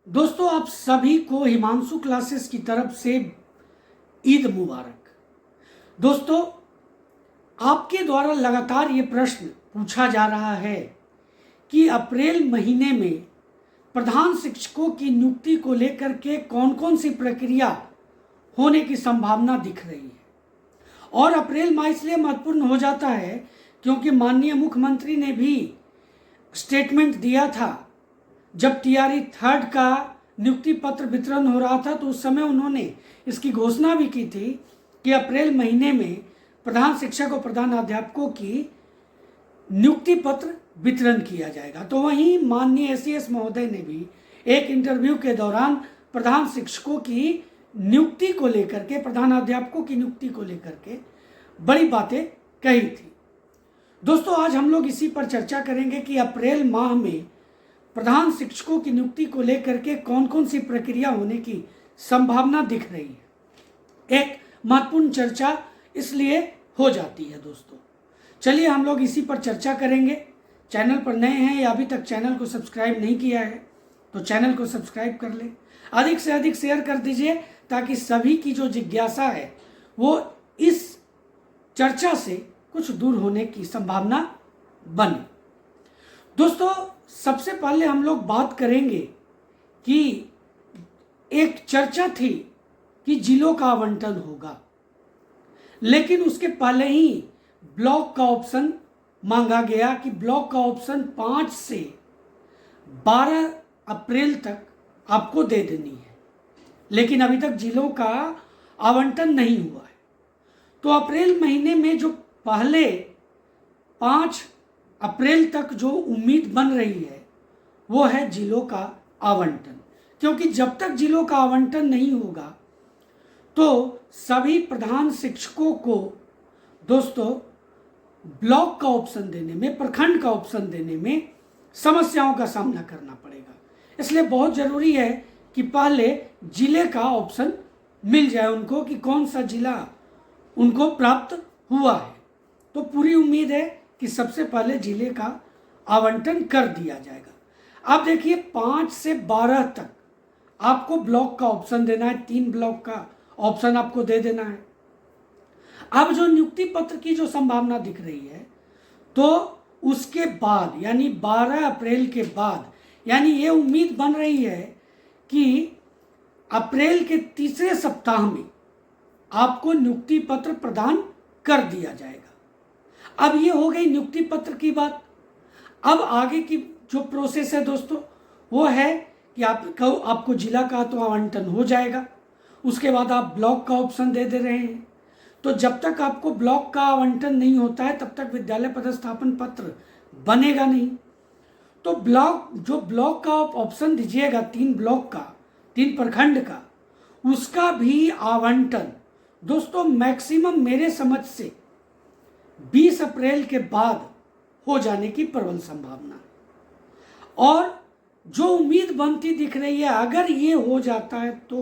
दोस्तों, आप सभी को हिमांशु क्लासेस की तरफ से ईद मुबारक। दोस्तों, आपके द्वारा लगातार ये प्रश्न पूछा जा रहा है कि अप्रैल महीने में प्रधान शिक्षकों की नियुक्ति को लेकर के कौन कौन सी प्रक्रिया होने की संभावना दिख रही है। और अप्रैल माह इसलिए महत्वपूर्ण हो जाता है क्योंकि माननीय मुख्यमंत्री ने भी स्टेटमेंट दिया था। जब टीआरई 3 का नियुक्ति पत्र वितरण हो रहा था तो उस समय उन्होंने इसकी घोषणा भी की थी कि अप्रैल महीने में प्रधान शिक्षक और प्रधान अध्यापकों की नियुक्ति पत्र वितरण किया जाएगा। तो वहीं माननीय एसीएस महोदय ने भी एक इंटरव्यू के दौरान प्रधान शिक्षकों की नियुक्ति को लेकर के, प्रधान अध्यापकों की नियुक्ति को लेकर के बड़ी बातें कही थी। दोस्तों, आज हम लोग इसी पर चर्चा करेंगे कि अप्रैल माह में प्रधान शिक्षकों की नियुक्ति को लेकर के कौन कौन सी प्रक्रिया होने की संभावना दिख रही है। एक महत्वपूर्ण चर्चा इसलिए हो जाती है। दोस्तों, चलिए हम लोग इसी पर चर्चा करेंगे। चैनल पर नए हैं या अभी तक चैनल को सब्सक्राइब नहीं किया है तो चैनल को सब्सक्राइब कर ले, अधिक से अधिक शेयर कर दीजिए ताकि सभी की जो जिज्ञासा है वो इस चर्चा से कुछ दूर होने की संभावना बने। दोस्तों, सबसे पहले हम लोग बात करेंगे कि एक चर्चा थी कि जिलों का आवंटन होगा, लेकिन उसके पहले ही ब्लॉक का ऑप्शन मांगा गया कि ब्लॉक का ऑप्शन 5 से 12 अप्रैल तक आपको दे देनी है, लेकिन अभी तक जिलों का आवंटन नहीं हुआ है। तो अप्रैल महीने में जो पहले 5 अप्रैल तक जो उम्मीद बन रही है वो है जिलों का आवंटन, क्योंकि जब तक जिलों का आवंटन नहीं होगा तो सभी प्रधान शिक्षकों को दोस्तों ब्लॉक का ऑप्शन देने में, प्रखंड का ऑप्शन देने में समस्याओं का सामना करना पड़ेगा। इसलिए बहुत जरूरी है कि पहले जिले का ऑप्शन मिल जाए उनको कि कौन सा जिला उनको प्राप्त हुआ है। तो पूरी उम्मीद है कि सबसे पहले जिले का आवंटन कर दिया जाएगा। अब देखिए, 5 से 12 तक आपको ब्लॉक का ऑप्शन देना है, 3 ब्लॉक का ऑप्शन आपको दे देना है। अब जो नियुक्ति पत्र की जो संभावना दिख रही है तो उसके बाद यानी 12 अप्रैल के बाद, यानी ये उम्मीद बन रही है कि अप्रैल के तीसरे सप्ताह में आपको नियुक्ति पत्र प्रदान कर दिया जाएगा। अब ये हो गई नियुक्ति पत्र की बात। अब आगे की जो प्रोसेस है दोस्तों वो है कि आपको जिला का तो आवंटन हो जाएगा, उसके बाद आप ब्लॉक का ऑप्शन दे रहे हैं। तो जब तक आपको ब्लॉक का आवंटन नहीं होता है तब तक विद्यालय पदस्थापन पत्र बनेगा नहीं। तो ब्लॉक का आप ऑप्शन दीजिएगा, 3 ब्लॉक का, 3 प्रखंड का, उसका भी आवंटन दोस्तों मैक्सिमम मेरे समझ से 20 अप्रैल के बाद हो जाने की प्रबल संभावना है। और जो उम्मीद बनती दिख रही है, अगर ये हो जाता है तो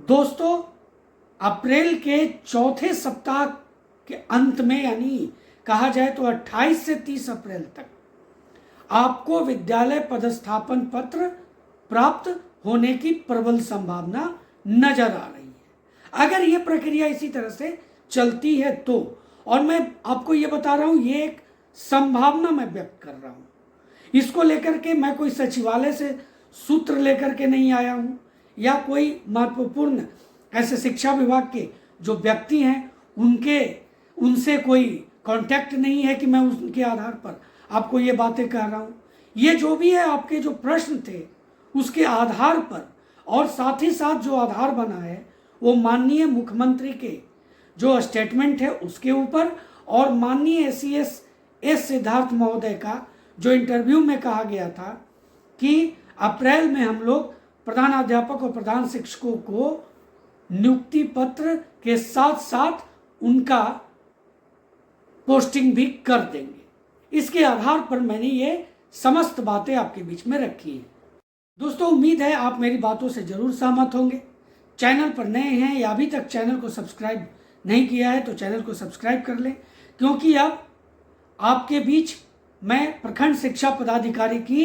दोस्तों अप्रैल के चौथे सप्ताह के अंत में, यानी कहा जाए तो 28 से 30 अप्रैल तक आपको विद्यालय पदस्थापन पत्र प्राप्त होने की प्रबल संभावना नजर आ रही है, अगर ये प्रक्रिया इसी तरह से चलती है तो। और मैं आपको ये बता रहा हूँ, ये एक संभावना मैं व्यक्त कर रहा हूँ, इसको लेकर के मैं कोई सचिवालय से सूत्र लेकर के नहीं आया हूँ या कोई महत्वपूर्ण ऐसे शिक्षा विभाग के जो व्यक्ति हैं उनसे कोई कांटेक्ट नहीं है कि मैं उनके आधार पर आपको ये बातें कह रहा हूँ। ये जो भी है, आपके जो प्रश्न थे उसके आधार पर, और साथ ही साथ जो आधार बना है वो माननीय मुख्यमंत्री के जो स्टेटमेंट है उसके ऊपर, और माननीय एसीएस सिद्धार्थ महोदय का जो इंटरव्यू में कहा गया था कि अप्रैल में हम लोग प्रधानाध्यापक और प्रधान शिक्षकों को नियुक्ति पत्र के साथ साथ उनका पोस्टिंग भी कर देंगे। इसके आधार पर मैंने ये समस्त बातें आपके बीच में रखी हैं। दोस्तों, उम्मीद है आप मेरी बातों से जरूर सहमत होंगे। चैनल पर नए हैं या अभी तक चैनल को सब्सक्राइब नहीं किया है तो चैनल को सब्सक्राइब कर लें, क्योंकि अब आपके बीच मैं प्रखंड शिक्षा पदाधिकारी की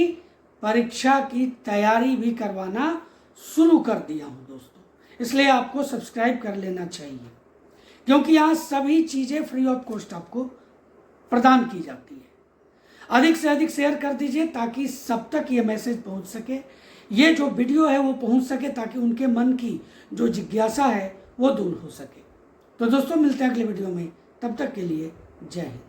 परीक्षा की तैयारी भी करवाना शुरू कर दिया हूं दोस्तों, इसलिए आपको सब्सक्राइब कर लेना चाहिए, क्योंकि यहाँ सभी चीज़ें फ्री ऑफ कॉस्ट आपको प्रदान की जाती है। अधिक से अधिक शेयर कर दीजिए ताकि सब तक ये मैसेज पहुंच सके, ये जो वीडियो है वो पहुंच सके, ताकि उनके मन की जो जिज्ञासा है वो दूर हो सके। तो दोस्तों मिलते हैं अगले वीडियो में, तब तक के लिए जय हिंद।